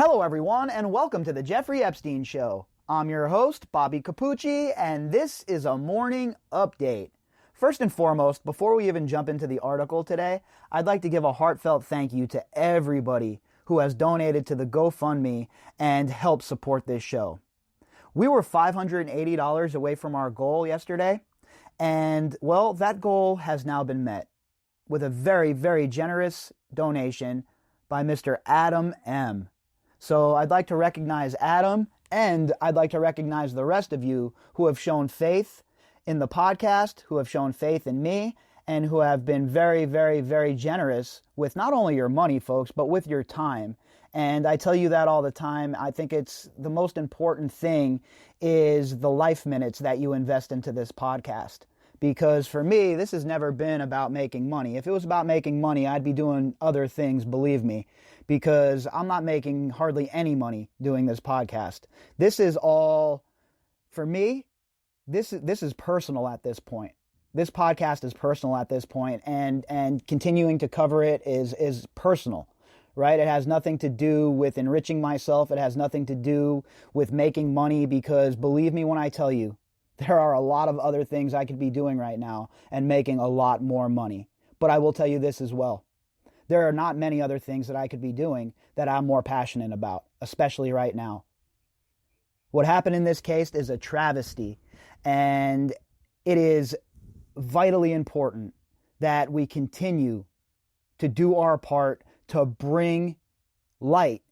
Hello, everyone, and welcome to the Jeffrey Epstein Show. I'm your host, Bobbycapucci, and this is a morning update. First and foremost, before we even jump into the article today, I'd like to give a heartfelt thank you to everybody who has donated to the GoFundMe and helped support this show. We were $580 away from our goal yesterday, and, well, that goal has now been met with a very, very generous donation by Mr. Adam M. So I'd like to recognize Adam, and I'd like to recognize the rest of you who have shown faith in the podcast, who have shown faith in me, and who have been very, very, very generous with not only your money, folks, but with your time. And I tell you that all the time. I think it's the most important thing is the life minutes that you invest into this podcast. Because for me, this has never been about making money. If it was about making money, I'd be doing other things, believe me, because I'm not making hardly any money doing this podcast. This is all, for me, this is personal at this point. This podcast is personal at this point, and continuing to cover it is personal, right? It has nothing to do with enriching myself. It has nothing to do with making money, because believe me when I tell you, there are a lot of other things I could be doing right now and making a lot more money. But I will tell you this as well. There are not many other things that I could be doing that I'm more passionate about, especially right now. What happened in this case is a travesty, and it is vitally important that we continue to do our part to bring light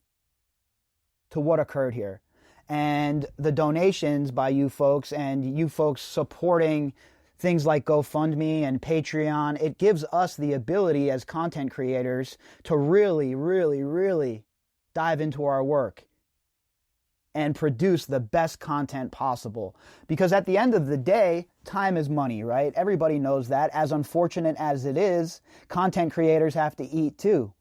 to what occurred here. And the donations by you folks and you folks supporting things like GoFundMe and Patreon, it gives us the ability as content creators to really, really, really dive into our work and produce the best content possible. Because at the end of the day, time is money, right? Everybody knows that. As unfortunate as it is, content creators have to eat too.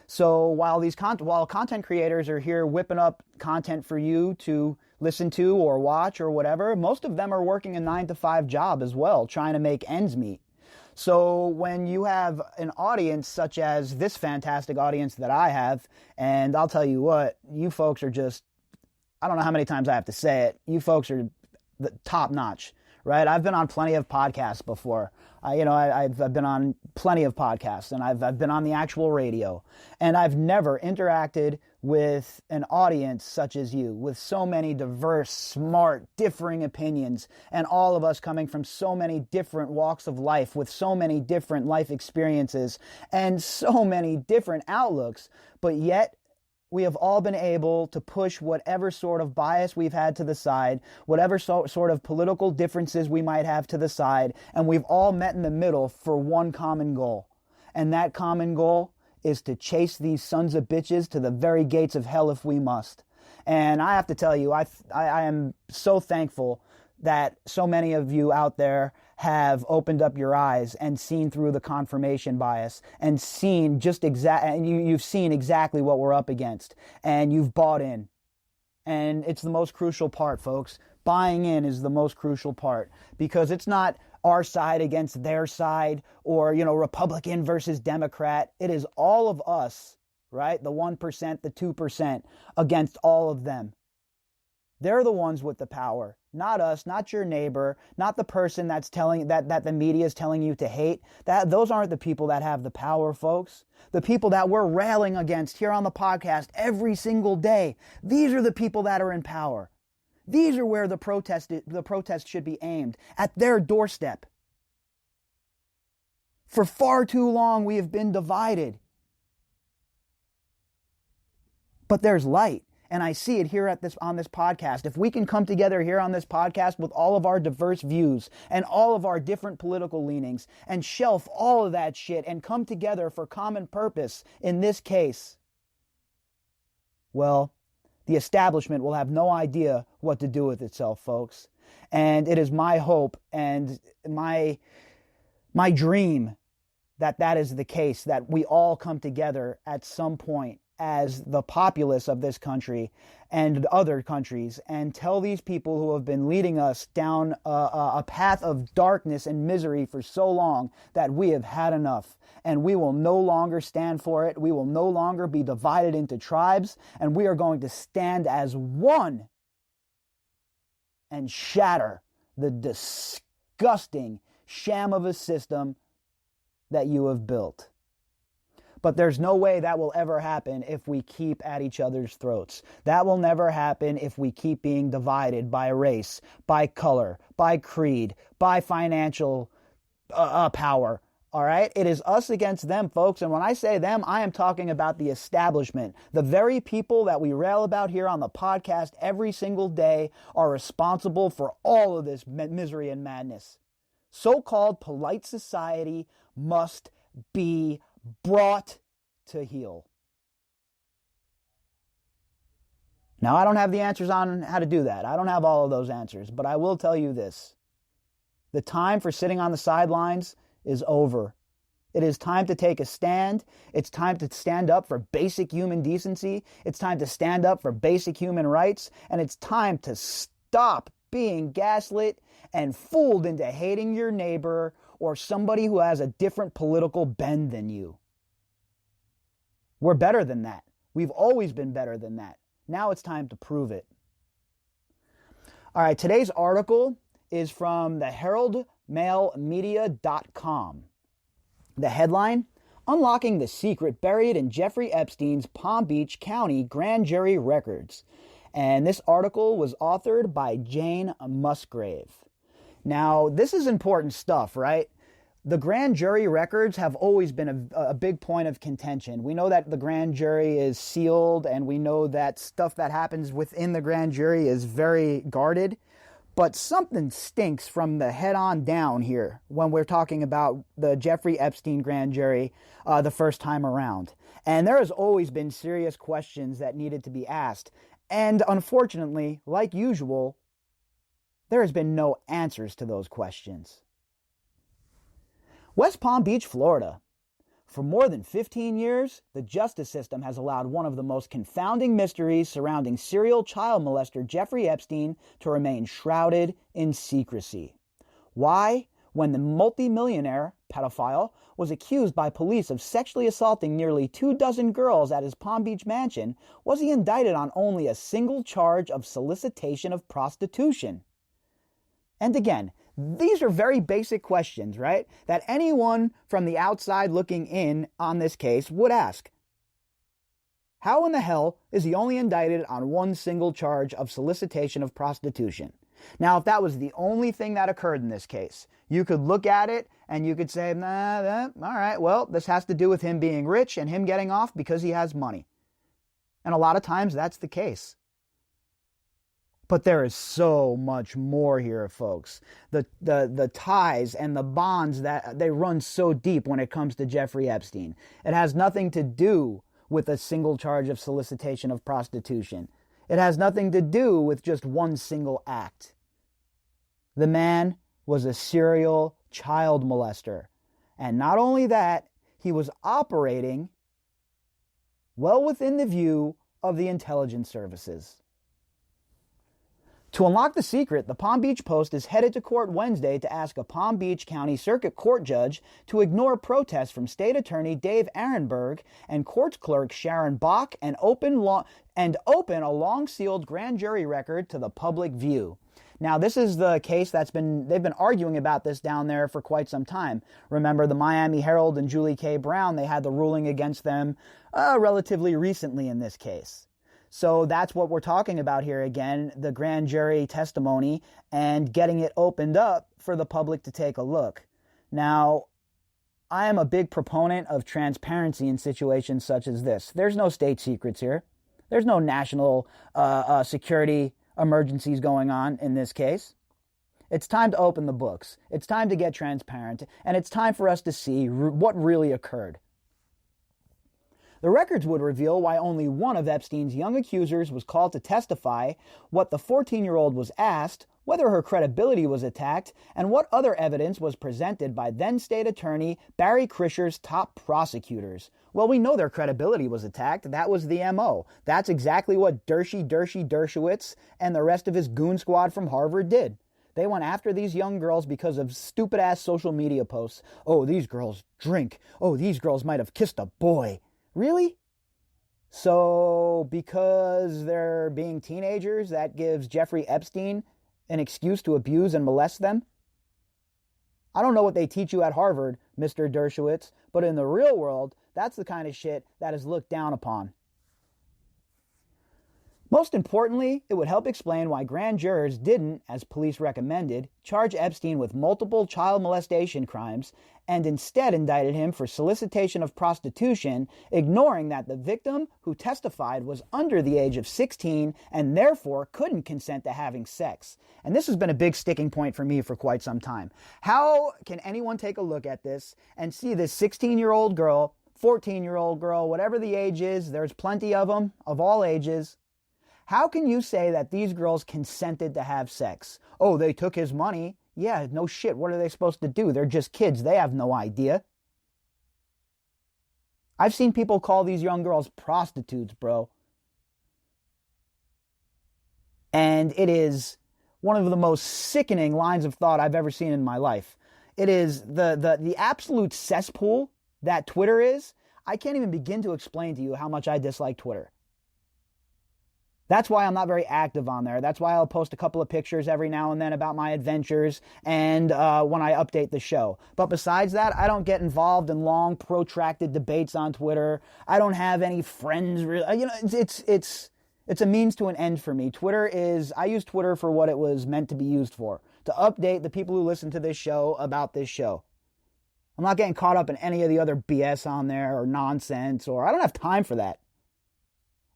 So while content creators are here whipping up content for you to listen to or watch or whatever, most of them are working a 9-to-5 job as well, trying to make ends meet. So when you have an audience such as this fantastic audience that I have, and I'll tell you what, you folks are just, I don't know how many times I have to say it, you folks are the top notch, right? I've been on plenty of podcasts before. I've been on plenty of podcasts, and I've been on the actual radio, and I've never interacted with an audience such as you, with so many diverse, smart, differing opinions, and all of us coming from so many different walks of life, with so many different life experiences, and so many different outlooks, but yet we have all been able to push whatever sort of bias we've had to the side, whatever sort of political differences we might have to the side, and we've all met in the middle for one common goal. And that common goal is to chase these sons of bitches to the very gates of hell if we must. And I have to tell you, I am so thankful that so many of you out there have opened up your eyes and seen through the confirmation bias and seen you've seen exactly what we're up against, and you've bought in. And it's the most crucial part, folks. Buying in is the most crucial part, because it's not our side against their side or, Republican versus Democrat. It is all of us, right? The 1%, the 2% against all of them. They're the ones with the power, not us, not your neighbor, not the person that's telling that the media is telling you to hate. Those aren't the people that have the power, folks. The people that we're railing against here on the podcast every single day. These are the people that are in power. These are where the protest should be aimed, at their doorstep. For far too long, we have been divided. But there's light. And I see it here on this podcast. If we can come together here on this podcast with all of our diverse views and all of our different political leanings and shelf all of that shit and come together for common purpose in this case, well, the establishment will have no idea what to do with itself, folks. And it is my hope and my dream that is the case, that we all come together at some point as the populace of this country and other countries and tell these people who have been leading us down a path of darkness and misery for so long that we have had enough and we will no longer stand for it. We will no longer be divided into tribes, and we are going to stand as one and shatter the disgusting sham of a system that you have built. But there's no way that will ever happen if we keep at each other's throats. That will never happen if we keep being divided by race, by color, by creed, by financial power. All right? It is us against them, folks. And when I say them, I am talking about the establishment. The very people that we rail about here on the podcast every single day are responsible for all of this misery and madness. So-called polite society must be brought to heel. Now, I don't have the answers on how to do that. I don't have all of those answers, but I will tell you this. The time for sitting on the sidelines is over. It is time to take a stand. It's time to stand up for basic human decency. It's time to stand up for basic human rights. And it's time to stop being gaslit and fooled into hating your neighbor or somebody who has a different political bend than you. We're better than that. We've always been better than that. Now it's time to prove it. All right, today's article is from the heraldmailmedia.com. The headline, Unlocking the Secret Buried in Jeffrey Epstein's Palm Beach County Grand Jury Records. And this article was authored by Jane Musgrave. Now, this is important stuff, right? The grand jury records have always been a big point of contention. We know that the grand jury is sealed, and we know that stuff that happens within the grand jury is very guarded. But something stinks from the head on down here when we're talking about the Jeffrey Epstein grand jury the first time around. And there has always been serious questions that needed to be asked. And unfortunately, like usual, there has been no answers to those questions. West Palm Beach, Florida. For more than 15 years, the justice system has allowed one of the most confounding mysteries surrounding serial child molester Jeffrey Epstein to remain shrouded in secrecy. Why, when the multimillionaire pedophile was accused by police of sexually assaulting nearly 24 girls at his Palm Beach mansion, was he indicted on only a single charge of solicitation of prostitution? And again, these are very basic questions, right? That anyone from the outside looking in on this case would ask. How in the hell is he only indicted on one single charge of solicitation of prostitution? Now, if that was the only thing that occurred in this case, you could look at it and you could say, all right, well, this has to do with him being rich and him getting off because he has money. And a lot of times that's the case. But there is so much more here, folks. The ties and the bonds that they run so deep when it comes to Jeffrey Epstein. It has nothing to do with a single charge of solicitation of prostitution. It has nothing to do with just one single act. The man was a serial child molester. And not only that, he was operating well within the view of the intelligence services. To unlock the secret, the Palm Beach Post is headed to court Wednesday to ask a Palm Beach County Circuit Court judge to ignore protests from State Attorney Dave Arenberg and Court Clerk Sharon Bach and open a long-sealed grand jury record to the public view. Now, this is the case they've been arguing about this down there for quite some time. Remember, the Miami Herald and Julie K. Brown, they had the ruling against them relatively recently in this case. So that's what we're talking about here again, the grand jury testimony and getting it opened up for the public to take a look. Now, I am a big proponent of transparency in situations such as this. There's no state secrets here. There's no national security emergencies going on in this case. It's time to open the books. It's time to get transparent, and it's time for us to see what really occurred. The records would reveal why only one of Epstein's young accusers was called to testify, what the 14-year-old was asked, whether her credibility was attacked, and what other evidence was presented by then State Attorney Barry Krischer's top prosecutors. Well, we know their credibility was attacked. That was the MO. That's exactly what Dershowitz and the rest of his goon squad from Harvard did. They went after these young girls because of stupid-ass social media posts. Oh, these girls drink. Oh, these girls might have kissed a boy. Really? So, because they're being teenagers, that gives Jeffrey Epstein an excuse to abuse and molest them? I don't know what they teach you at Harvard, Mr. Dershowitz, but in the real world, that's the kind of shit that is looked down upon. Most importantly, it would help explain why grand jurors didn't, as police recommended, charge Epstein with multiple child molestation crimes and instead indicted him for solicitation of prostitution, ignoring that the victim who testified was under the age of 16 and therefore couldn't consent to having sex. And this has been a big sticking point for me for quite some time. How can anyone take a look at this and see this 16-year-old girl, 14-year-old girl, whatever the age is, there's plenty of them, of all ages. How can you say that these girls consented to have sex? Oh, they took his money. Yeah, no shit. What are they supposed to do? They're just kids. They have no idea. I've seen people call these young girls prostitutes, bro. And it is one of the most sickening lines of thought I've ever seen in my life. It is the absolute cesspool that Twitter is. I can't even begin to explain to you how much I dislike Twitter. That's why I'm not very active on there. That's why I'll post a couple of pictures every now and then about my adventures and when I update the show. But besides that, I don't get involved in long, protracted debates on Twitter. I don't have any friends. It's a means to an end for me. I use Twitter for what it was meant to be used for, to update the people who listen to this show about this show. I'm not getting caught up in any of the other BS on there or nonsense, or I don't have time for that.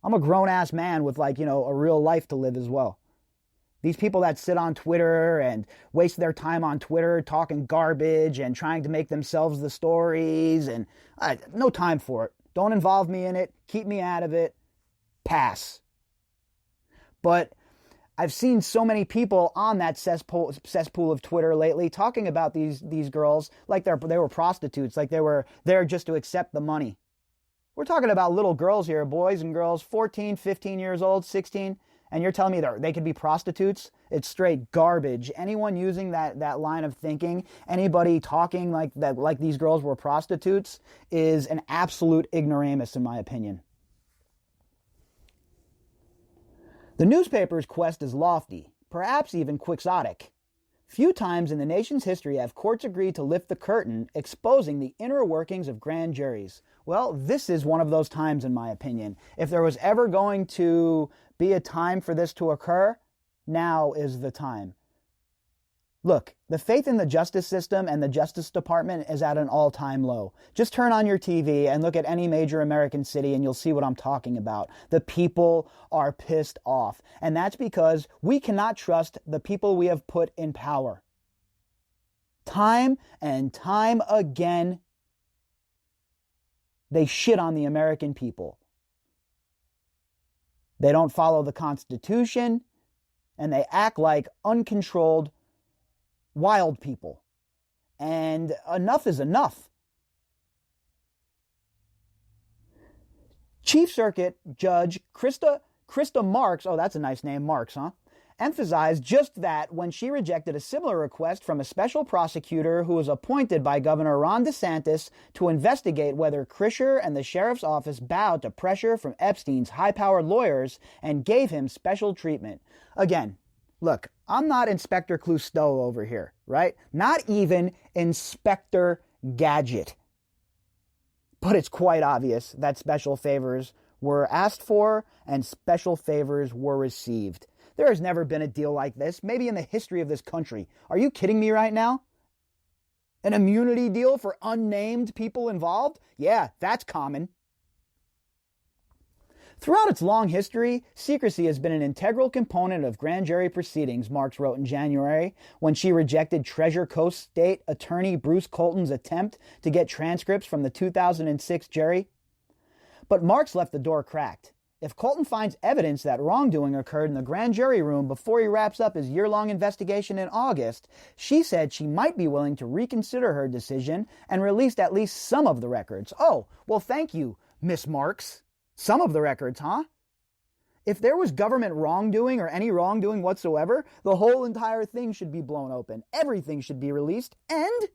I'm a grown-ass man with, a real life to live as well. These people that sit on Twitter and waste their time on Twitter talking garbage and trying to make themselves the stories, and no time for it. Don't involve me in it. Keep me out of it. Pass. But I've seen so many people on that cesspool of Twitter lately talking about these girls like they were prostitutes, like they were there just to accept the money. We're talking about little girls here, boys and girls, 14, 15 years old, 16, and you're telling me they could be prostitutes? It's straight garbage. Anyone using that line of thinking, anybody talking like these girls were prostitutes, is an absolute ignoramus, in my opinion. The newspaper's quest is lofty, perhaps even quixotic. Few times in the nation's history have courts agreed to lift the curtain, exposing the inner workings of grand juries. Well, this is one of those times, in my opinion. If there was ever going to be a time for this to occur, now is the time. Look, the faith in the justice system and the Justice Department is at an all-time low. Just turn on your TV and look at any major American city and you'll see what I'm talking about. The people are pissed off. And that's because we cannot trust the people we have put in power. Time and time again, they shit on the American people. They don't follow the Constitution, and they act like uncontrolled wild people. And enough is enough. Chief Circuit Judge Krista Marks, oh, that's a nice name, Marks, huh? Emphasized just that when she rejected a similar request from a special prosecutor who was appointed by Governor Ron DeSantis to investigate whether Krischer and the sheriff's office bowed to pressure from Epstein's high-powered lawyers and gave him special treatment. Again, look, I'm not Inspector Clousteau over here, right? Not even Inspector Gadget. But it's quite obvious that special favors were asked for and special favors were received. There has never been a deal like this, maybe in the history of this country. Are you kidding me right now? An immunity deal for unnamed people involved? Yeah, that's common. Throughout its long history, secrecy has been an integral component of grand jury proceedings, Marks wrote in January, when she rejected Treasure Coast State Attorney Bruce Colton's attempt to get transcripts from the 2006 jury. But Marks left the door cracked. If Colton finds evidence that wrongdoing occurred in the grand jury room before he wraps up his year-long investigation in August, she said she might be willing to reconsider her decision and release at least some of the records. Oh, well, thank you, Miss Marks. Some of the records, huh? If there was government wrongdoing or any wrongdoing whatsoever, the whole entire thing should be blown open. Everything should be released, and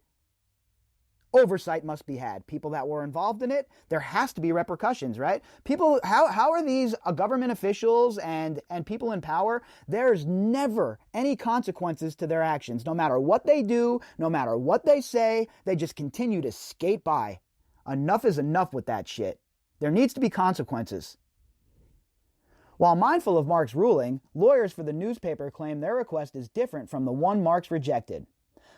oversight must be had. People that were involved in it, there has to be repercussions, right? People, how are these government officials and people in power? There's never any consequences to their actions. No matter what they do, no matter what they say, they just continue to skate by. Enough is enough with that shit. There needs to be consequences. While mindful of Marks' ruling, lawyers for the newspaper claim their request is different from the one Marks rejected.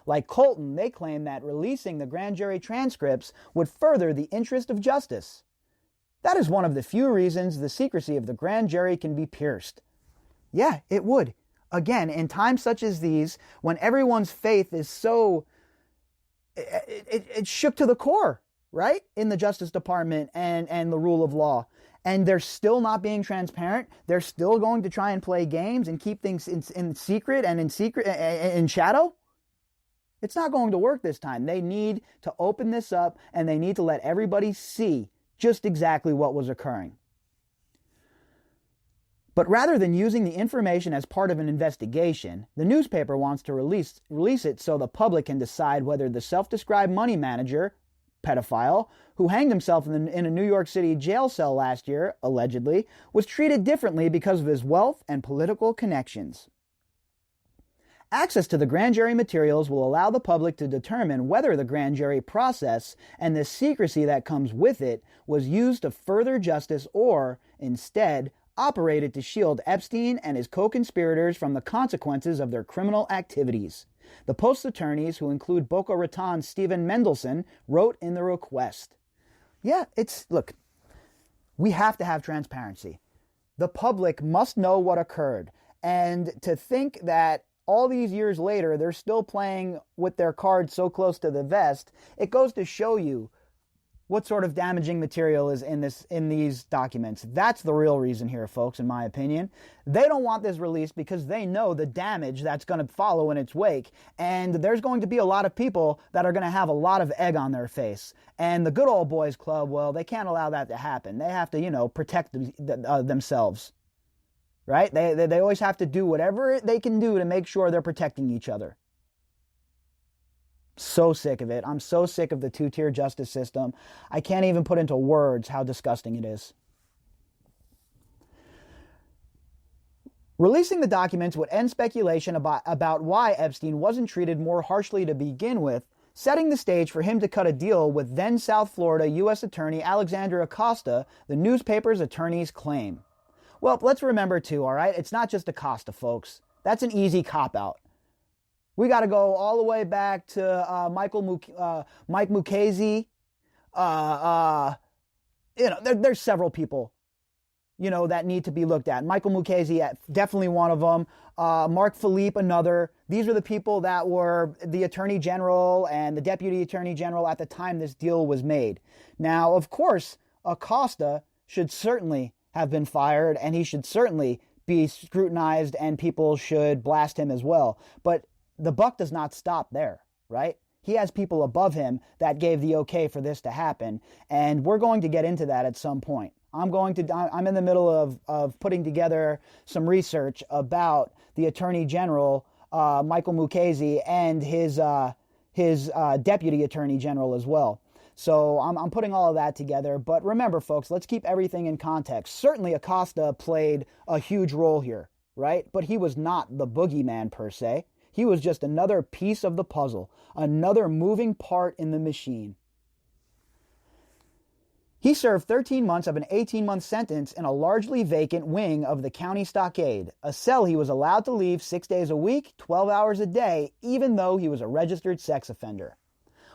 Like Colton, they claim that releasing the grand jury transcripts would further the interest of justice. That is one of the few reasons the secrecy of the grand jury can be pierced. Yeah, it would. Again, in times such as these, when everyone's faith is so... It's shook to the core, right? In the Justice Department and the rule of law. And they're still not being transparent. They're still going to try and play games and keep things in secret and in shadow. It's not going to work this time. They need to open this up, and they need to let everybody see just exactly what was occurring. But rather than using the information as part of an investigation, the newspaper wants to release it so the public can decide whether the self-described money manager, pedophile, who hanged himself in a New York City jail cell last year, allegedly, was treated differently because of his wealth and political connections. Access to the grand jury materials will allow the public to determine whether the grand jury process and the secrecy that comes with it was used to further justice or, instead, operated to shield Epstein and his co-conspirators from the consequences of their criminal activities. The Post's attorneys, who include Boca Raton's Stephen Mendelsohn, wrote in the request. Yeah, look, we have to have transparency. The public must know what occurred. And to think that all these years later, they're still playing with their cards so close to the vest, it goes to show you what sort of damaging material is in these documents. That's the real reason here, folks, in my opinion. They don't want this released because they know the damage that's going to follow in its wake. And there's going to be a lot of people that are going to have a lot of egg on their face. And the good old boys club, well, they can't allow that to happen. They have to, protect themselves. Right? They always have to do whatever they can do to make sure they're protecting each other. So sick of it. I'm so sick of the two-tier justice system. I can't even put into words how disgusting it is. Releasing the documents would end speculation about why Epstein wasn't treated more harshly to begin with, setting the stage for him to cut a deal with then South Florida U.S. Attorney Alexandra Acosta, the newspaper's attorneys claim. Well, let's remember too, all right? It's not just Acosta, folks. That's an easy cop-out. We got to go all the way back to Mike Mukasey. There's several people, that need to be looked at. Michael Mukasey, definitely one of them. Mark Philippe, another. These are the people that were the Attorney General and the Deputy Attorney General at the time this deal was made. Now, of course, Acosta should certainly have been fired, and he should certainly be scrutinized, and people should blast him as well. But the buck does not stop there, right? He has people above him that gave the okay for this to happen, and we're going to get into that at some point. I'm in the middle of putting together some research about the Attorney General, Michael Mukasey, and his Deputy Attorney General as well. So I'm putting all of that together. But remember, folks, let's keep everything in context. Certainly Acosta played a huge role here, right? But he was not the boogeyman per se. He was just another piece of the puzzle, another moving part in the machine. He served 13 months of an 18-month sentence in a largely vacant wing of the county stockade, a cell he was allowed to leave 6 days a week, 12 hours a day, even though he was a registered sex offender.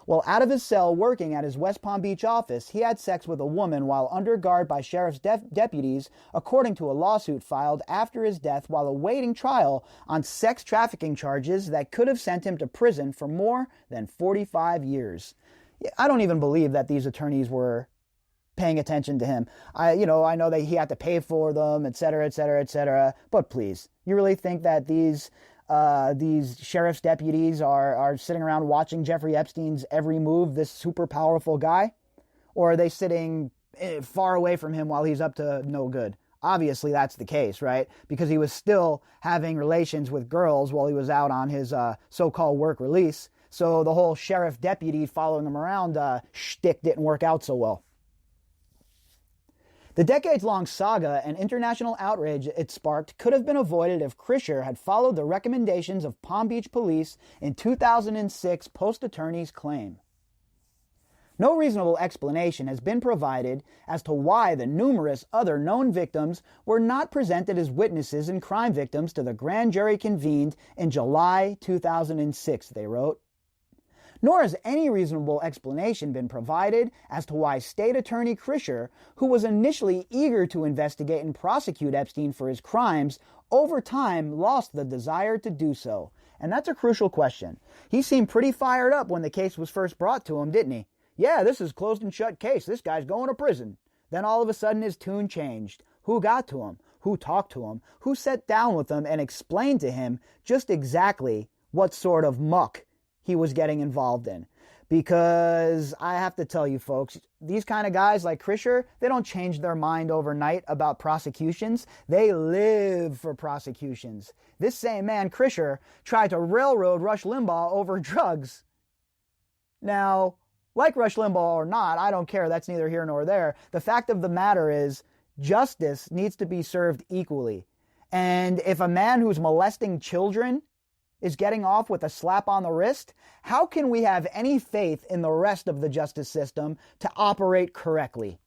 While out of his cell working at his West Palm Beach office, he had sex with a woman while under guard by sheriff's deputies, according to a lawsuit filed after his death while awaiting trial on sex trafficking charges that could have sent him to prison for more than 45 years. I don't even believe that these attorneys were paying attention to him. I know that he had to pay for them, et cetera, et cetera, et cetera. But please, you really think that these sheriff's deputies are sitting around watching Jeffrey Epstein's every move, this super powerful guy? Or are they sitting far away from him while he's up to no good? Obviously, that's the case, right? Because he was still having relations with girls while he was out on his so-called work release. So the whole sheriff deputy following him around shtick didn't work out so well. The decades-long saga and international outrage it sparked could have been avoided if Krischer had followed the recommendations of Palm Beach police in 2006 post-attorney's claim. No reasonable explanation has been provided as to why the numerous other known victims were not presented as witnesses and crime victims to the grand jury convened in July 2006, they wrote. Nor has any reasonable explanation been provided as to why State Attorney Krischer, who was initially eager to investigate and prosecute Epstein for his crimes, over time lost the desire to do so. And that's a crucial question. He seemed pretty fired up when the case was first brought to him, didn't he? Yeah, this is closed and shut case. This guy's going to prison. Then all of a sudden his tune changed. Who got to him? Who talked to him? Who sat down with him and explained to him just exactly what sort of muck he was getting involved in? Because I have to tell you folks, these kind of guys like Krischer, they don't change their mind overnight about prosecutions. They live for prosecutions. This same man, Krischer, tried to railroad Rush Limbaugh over drugs. Now, like Rush Limbaugh or not, I don't care. That's neither here nor there. The fact of the matter is, justice needs to be served equally. And if a man who's molesting children is getting off with a slap on the wrist, how can we have any faith in the rest of the justice system to operate correctly?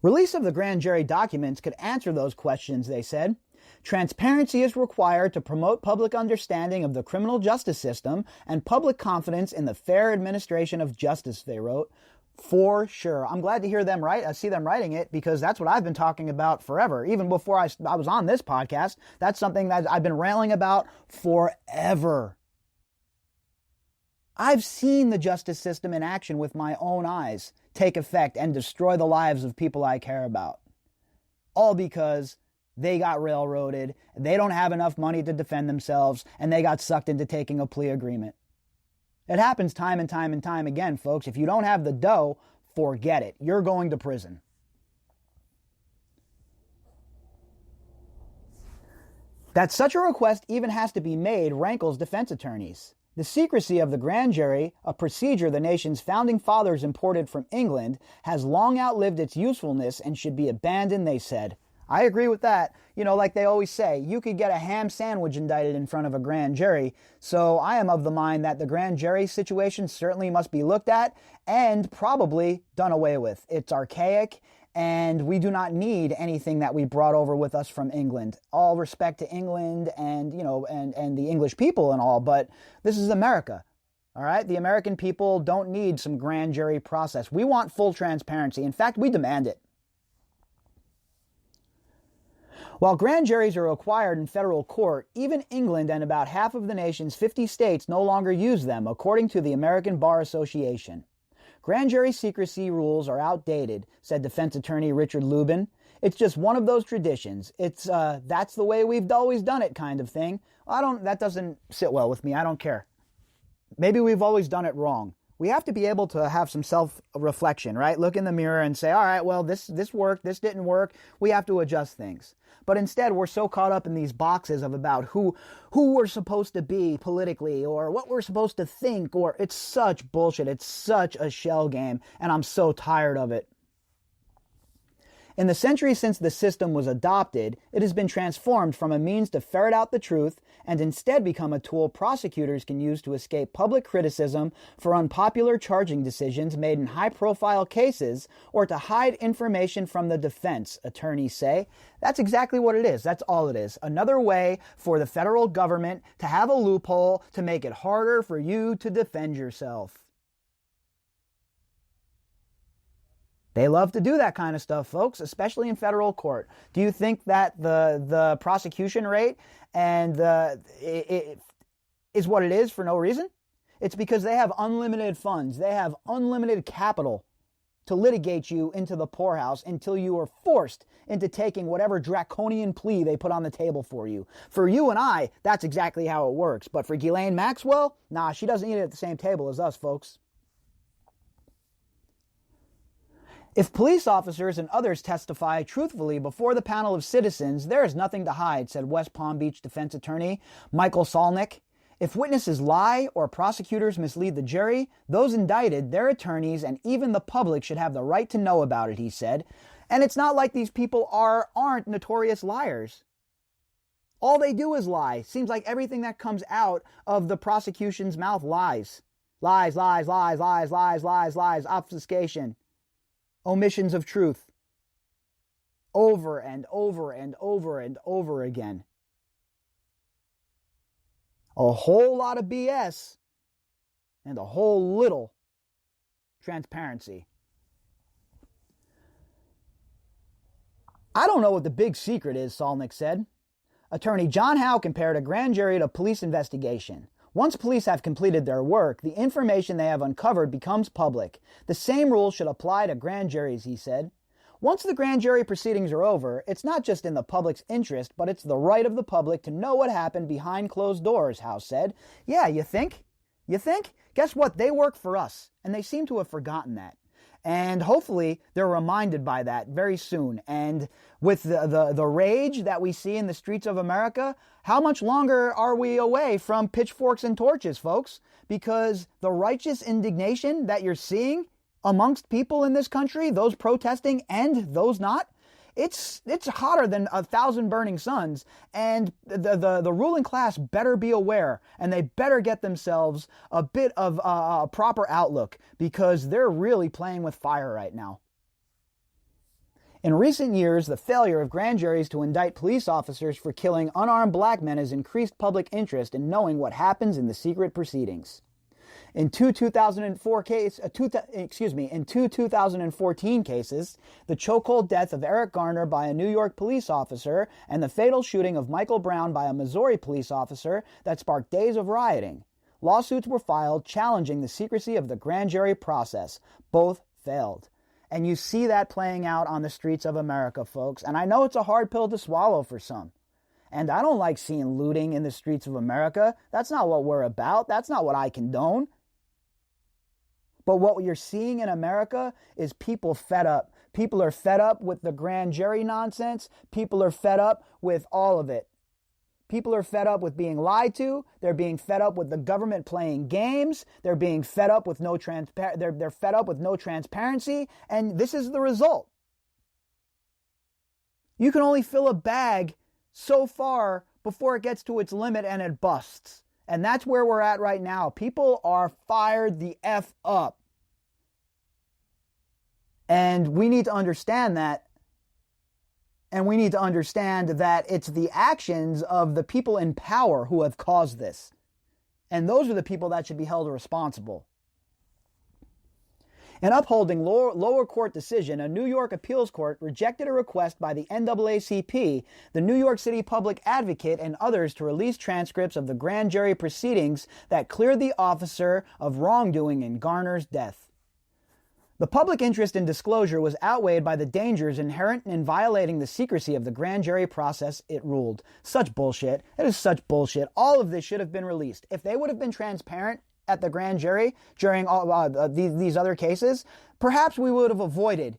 Release of the grand jury documents could answer those questions, they said. Transparency is required to promote public understanding of the criminal justice system and public confidence in the fair administration of justice, they wrote. For sure. I'm glad to hear them see them writing it, because that's what I've been talking about forever. Even before I was on this podcast, that's something that I've been railing about forever. I've seen the justice system in action with my own eyes take effect and destroy the lives of people I care about. All because they got railroaded, they don't have enough money to defend themselves, and they got sucked into taking a plea agreement. It happens time and time and time again, folks. If you don't have the dough, forget it. You're going to prison. That such a request even has to be made rankles defense attorneys. The secrecy of the grand jury, a procedure the nation's founding fathers imported from England, has long outlived its usefulness and should be abandoned, they said. I agree with that. Like they always say, you could get a ham sandwich indicted in front of a grand jury. So I am of the mind that the grand jury situation certainly must be looked at and probably done away with. It's archaic, and we do not need anything that we brought over with us from England. All respect to England and, and the English people and all, but this is America. All right? The American people don't need some grand jury process. We want full transparency. In fact, we demand it. While grand juries are required in federal court, even England and about half of the nation's 50 states no longer use them, according to the American Bar Association. Grand jury secrecy rules are outdated, said defense attorney Richard Lubin. It's just one of those traditions. It's, that's the way we've always done it kind of thing. That doesn't sit well with me. I don't care. Maybe we've always done it wrong. We have to be able to have some self-reflection, right? Look in the mirror and say, all right, well, this worked, this didn't work. We have to adjust things. But instead, we're so caught up in these boxes of about who we're supposed to be politically or what we're supposed to think, or it's such bullshit. It's such a shell game, and I'm so tired of it. In the century since the system was adopted, it has been transformed from a means to ferret out the truth and instead become a tool prosecutors can use to escape public criticism for unpopular charging decisions made in high-profile cases or to hide information from the defense, attorneys say. That's exactly what it is. That's all it is. Another way for the federal government to have a loophole to make it harder for you to defend yourself. They love to do that kind of stuff, folks, especially in federal court. Do you think that the prosecution rate and is what it is for no reason? It's because they have unlimited funds. They have unlimited capital to litigate you into the poorhouse until you are forced into taking whatever draconian plea they put on the table for you. For you and I, that's exactly how it works. But for Ghislaine Maxwell, nah, she doesn't eat at the same table as us, folks. If police officers and others testify truthfully before the panel of citizens, there is nothing to hide, said West Palm Beach defense attorney Michael Salnick. If witnesses lie or prosecutors mislead the jury, those indicted, their attorneys, and even the public should have the right to know about it, he said. And it's not like these people aren't notorious liars. All they do is lie. Seems like everything that comes out of the prosecution's mouth lies. Lies, lies, lies, lies, lies, lies, lies, obfuscation, omissions of truth. Over and over and over and over again. A whole lot of BS and a whole little transparency. I don't know what the big secret is, Salnick said. Attorney John Howe compared a grand jury to police investigation. Once police have completed their work, the information they have uncovered becomes public. The same rules should apply to grand juries, he said. Once the grand jury proceedings are over, it's not just in the public's interest, but it's the right of the public to know what happened behind closed doors, Howe said. Yeah, you think? You think? Guess what? They work for us, and they seem to have forgotten that. And hopefully they're reminded by that very soon. And with the rage that we see in the streets of America, how much longer are we away from pitchforks and torches, folks? Because the righteous indignation that you're seeing amongst people in this country, those protesting and those not, it's hotter than 1,000 burning suns, and the ruling class better be aware, and they better get themselves a bit of a proper outlook, because they're really playing with fire right now. In recent years, the failure of grand juries to indict police officers for killing unarmed black men has increased public interest in knowing what happens in the secret proceedings. In two 2014 cases, the chokehold death of Eric Garner by a New York police officer and the fatal shooting of Michael Brown by a Missouri police officer that sparked days of rioting, lawsuits were filed challenging the secrecy of the grand jury process. Both failed. And you see that playing out on the streets of America, folks. And I know it's a hard pill to swallow for some. And I don't like seeing looting in the streets of America. That's not what we're about. That's not what I condone. But what you're seeing in America is people fed up. People are fed up with the grand jury nonsense. People are fed up with all of it. People are fed up with being lied to. They're being fed up with the government playing games. They're being fed up with they're fed up with no transparency, and this is the result. You can only fill a bag so far before it gets to its limit and it busts. And that's where we're at right now. People are fired the F up. And we need to understand that. And we need to understand that it's the actions of the people in power who have caused this. And those are the people that should be held responsible. In upholding lower court decision, a New York appeals court rejected a request by the NAACP, the New York City Public Advocate, and others to release transcripts of the grand jury proceedings that cleared the officer of wrongdoing in Garner's death. The public interest in disclosure was outweighed by the dangers inherent in violating the secrecy of the grand jury process, it ruled. Such bullshit. It is such bullshit. All of this should have been released. If they would have been transparent at the grand jury during all these other cases, perhaps we would have avoided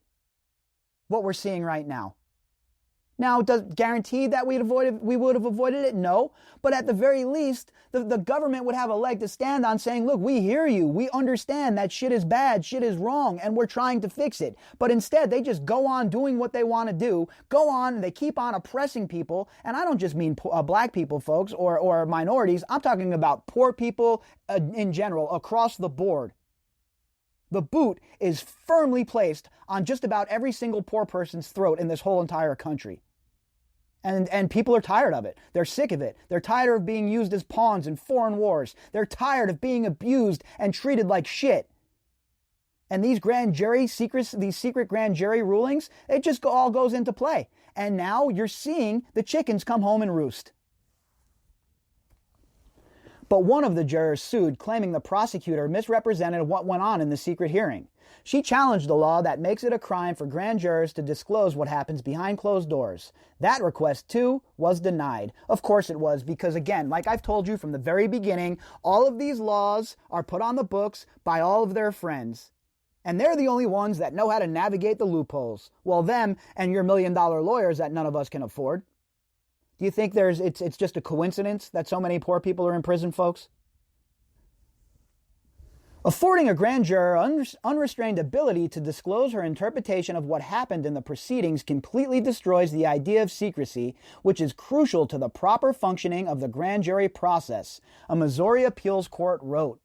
what we're seeing right now. Now, does guarantee that we would have avoided it? No. But at the very least, the government would have a leg to stand on saying, look, we hear you. We understand that shit is bad, shit is wrong, and we're trying to fix it. But instead, they just go on doing what they want to do, go on, and they keep on oppressing people. And I don't just mean black people, folks, or minorities. I'm talking about poor people in general, across the board. The boot is firmly placed on just about every single poor person's throat in this whole entire country. And people are tired of it. They're sick of it. They're tired of being used as pawns in foreign wars. They're tired of being abused and treated like shit. And these secret grand jury rulings, it just all goes into play. And now you're seeing the chickens come home and roost. But one of the jurors sued, claiming the prosecutor misrepresented what went on in the secret hearing. She challenged the law that makes it a crime for grand jurors to disclose what happens behind closed doors. That request, too, was denied. Of course it was, because again, like I've told you from the very beginning, all of these laws are put on the books by all of their friends. And they're the only ones that know how to navigate the loopholes. Well, them and your million-dollar lawyers that none of us can afford. Do you think it's just a coincidence that so many poor people are in prison, folks? Affording a grand juror unrestrained ability to disclose her interpretation of what happened in the proceedings completely destroys the idea of secrecy, which is crucial to the proper functioning of the grand jury process, a Missouri appeals court wrote.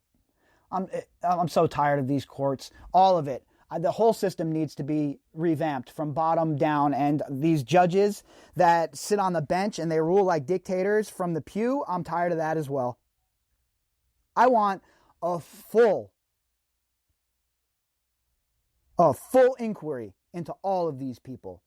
I'm so tired of these courts, all of it. The whole system needs to be revamped from bottom down, and these judges that sit on the bench and they rule like dictators from the pew, I'm tired of that as well. I want a full inquiry into all of these people.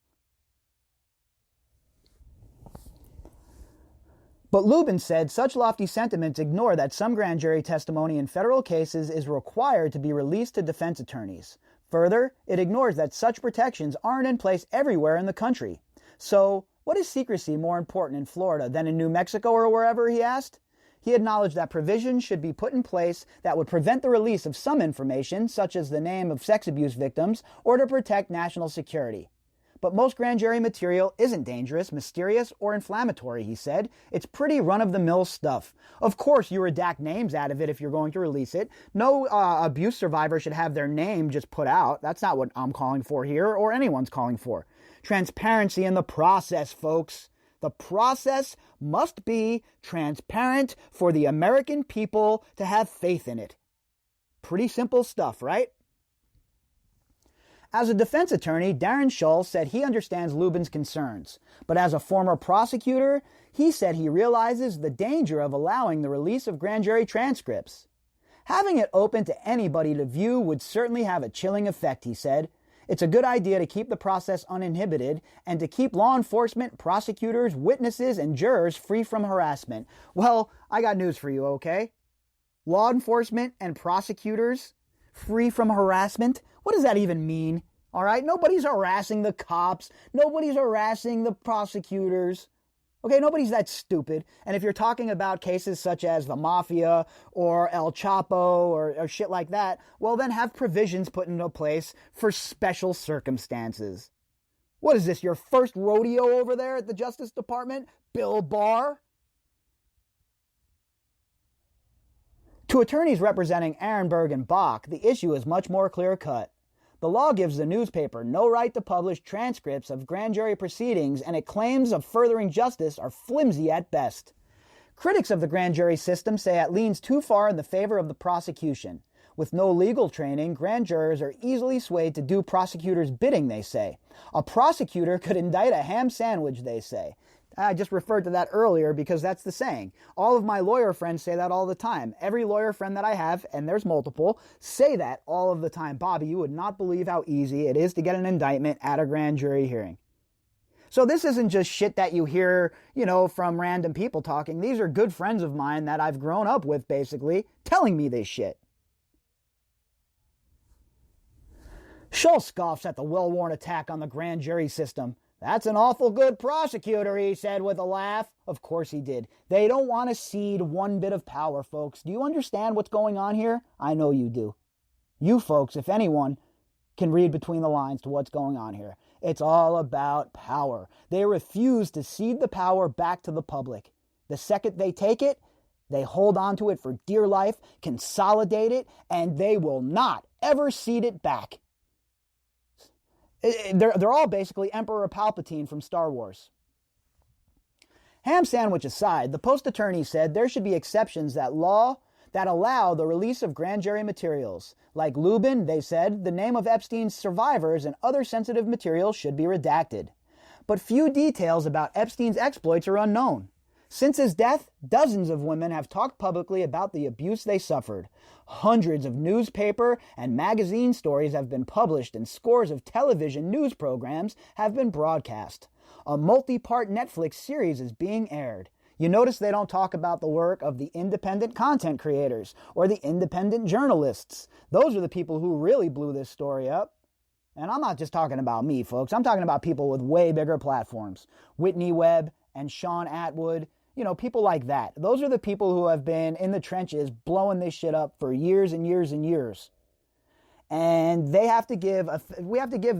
But Lubin said such lofty sentiments ignore that some grand jury testimony in federal cases is required to be released to defense attorneys. Further, it ignores that such protections aren't in place everywhere in the country. So, what is secrecy more important in Florida than in New Mexico or wherever, he asked? He acknowledged that provisions should be put in place that would prevent the release of some information, such as the name of sex abuse victims, or to protect national security. But most grand jury material isn't dangerous, mysterious, or inflammatory, he said. It's pretty run-of-the-mill stuff. Of course, you redact names out of it if you're going to release it. No abuse survivor should have their name just put out. That's not what I'm calling for here, or anyone's calling for. Transparency in the process, folks. The process must be transparent for the American people to have faith in it. Pretty simple stuff, right? As a defense attorney, Darren Shull said he understands Lubin's concerns, but as a former prosecutor, he said he realizes the danger of allowing the release of grand jury transcripts. Having it open to anybody to view would certainly have a chilling effect, he said. It's a good idea to keep the process uninhibited and to keep law enforcement, prosecutors, witnesses, and jurors free from harassment. Well, I got news for you, okay? Law enforcement and prosecutors free from harassment? What does that even mean? All right, nobody's harassing the cops. Nobody's harassing the prosecutors. Okay, nobody's that stupid. And if you're talking about cases such as the Mafia or El Chapo or shit like that, well, then have provisions put into place for special circumstances. What is this, your first rodeo over there at the Justice Department? Bill Barr? To attorneys representing Arenberg and Bach, the issue is much more clear-cut. The law gives the newspaper no right to publish transcripts of grand jury proceedings, and its claims of furthering justice are flimsy at best. Critics of the grand jury system say it leans too far in the favor of the prosecution. With no legal training, grand jurors are easily swayed to do prosecutors' bidding, they say. A prosecutor could indict a ham sandwich, they say. I just referred to that earlier because that's the saying. All of my lawyer friends say that all the time. Every lawyer friend that I have, and there's multiple, say that all of the time. Bobby, you would not believe how easy it is to get an indictment at a grand jury hearing. So this isn't just shit that you hear, from random people talking. These are good friends of mine that I've grown up with, basically, telling me this shit. Shull scoffs at the well-worn attack on the grand jury system. That's an awful good prosecutor, he said with a laugh. Of course he did. They don't want to cede one bit of power, folks. Do you understand what's going on here? I know you do. You folks, if anyone, can read between the lines to what's going on here. It's all about power. They refuse to cede the power back to the public. The second they take it, they hold on to it for dear life, consolidate it, and they will not ever cede it back. They're all basically Emperor Palpatine from Star Wars. Ham sandwich aside, the Post attorney said there should be exceptions that allow the release of grand jury materials. Like Lubin, they said, the name of Epstein's survivors and other sensitive materials should be redacted. But few details about Epstein's exploits are unknown. Since his death, dozens of women have talked publicly about the abuse they suffered. Hundreds of newspaper and magazine stories have been published and scores of television news programs have been broadcast. A multi-part Netflix series is being aired. You notice they don't talk about the work of the independent content creators or the independent journalists. Those are the people who really blew this story up. And I'm not just talking about me, folks. I'm talking about people with way bigger platforms. Whitney Webb and Sean Atwood, people like that. Those are the people who have been in the trenches blowing this shit up for years and years and years. And we have to give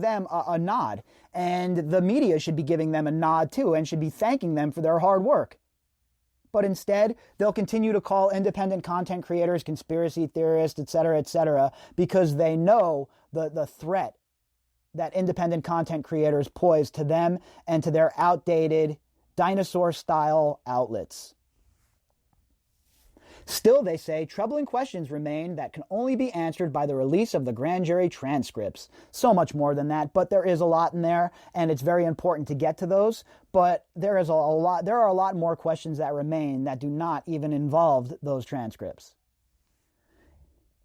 them a nod. And the media should be giving them a nod too and should be thanking them for their hard work. But instead, they'll continue to call independent content creators conspiracy theorists, etc., because they know the threat that independent content creators pose to them and to their outdated dinosaur-style outlets. Still, they say, troubling questions remain that can only be answered by the release of the grand jury transcripts. So much more than that, but there is a lot in there, and it's very important to get to those. But there are a lot more questions that remain that do not even involve those transcripts.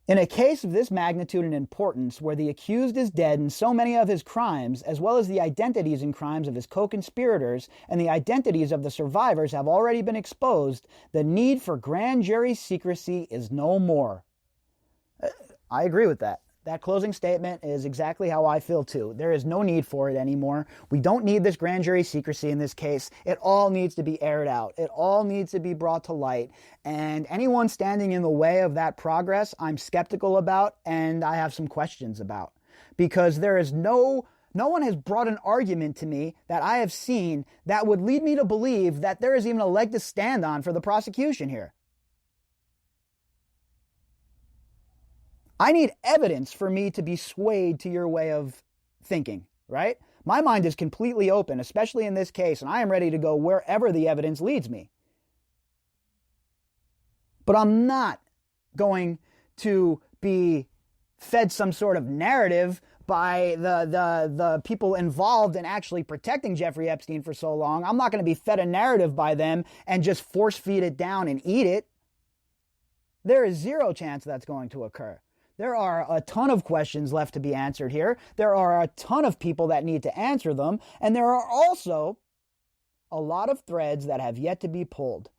In a case of this magnitude and importance, where the accused is dead in so many of his crimes, as well as the identities and crimes of his co-conspirators and the identities of the survivors have already been exposed, the need for grand jury secrecy is no more. I agree with that. That closing statement is exactly how I feel too. There is no need for it anymore. We don't need this grand jury secrecy in this case. It all needs to be aired out. It all needs to be brought to light. And anyone standing in the way of that progress, I'm skeptical about and I have some questions about. Because there is no one has brought an argument to me that I have seen that would lead me to believe that there is even a leg to stand on for the prosecution here. I need evidence for me to be swayed to your way of thinking, right? My mind is completely open, especially in this case, and I am ready to go wherever the evidence leads me. But I'm not going to be fed some sort of narrative by the people involved in actually protecting Jeffrey Epstein for so long. I'm not going to be fed a narrative by them and just force feed it down and eat it. There is zero chance that's going to occur. There are a ton of questions left to be answered here. There are a ton of people that need to answer them. And there are also a lot of threads that have yet to be pulled.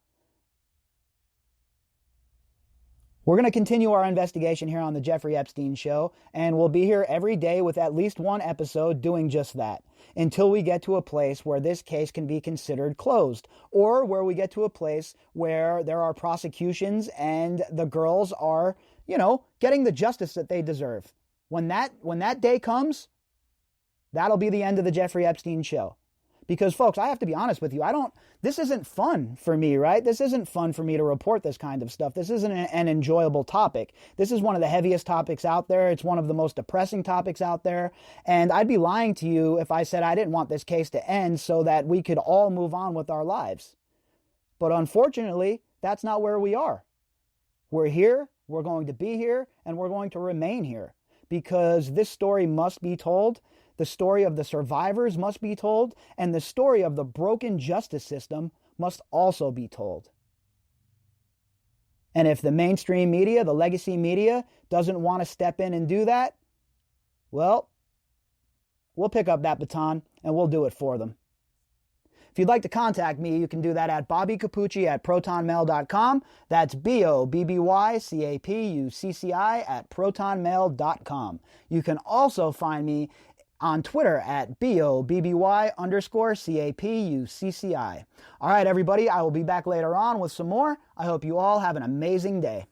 We're going to continue our investigation here on the Jeffrey Epstein Show, and we'll be here every day with at least one episode doing just that, until we get to a place where this case can be considered closed, or where we get to a place where there are prosecutions and the girls are, getting the justice that they deserve. When that day comes, that'll be the end of the Jeffrey Epstein Show. Because, folks, I have to be honest with you. This isn't fun for me, right? This isn't fun for me to report this kind of stuff. This isn't an enjoyable topic. This is one of the heaviest topics out there. It's one of the most depressing topics out there. And I'd be lying to you if I said I didn't want this case to end so that we could all move on with our lives. But unfortunately, that's not where we are. We're here, we're going to be here, and we're going to remain here. Because this story must be told. The story of the survivors must be told, and the story of the broken justice system must also be told. And if the mainstream media, the legacy media, doesn't want to step in and do that, well, we'll pick up that baton and we'll do it for them. If you'd like to contact me, you can do that at bobbycapucci@protonmail.com. That's BOBBYCAPUCCI@protonmail.com. You can also find me on Twitter at BOBBY_CAPUCCI. All right, everybody, I will be back later on with some more. I hope you all have an amazing day.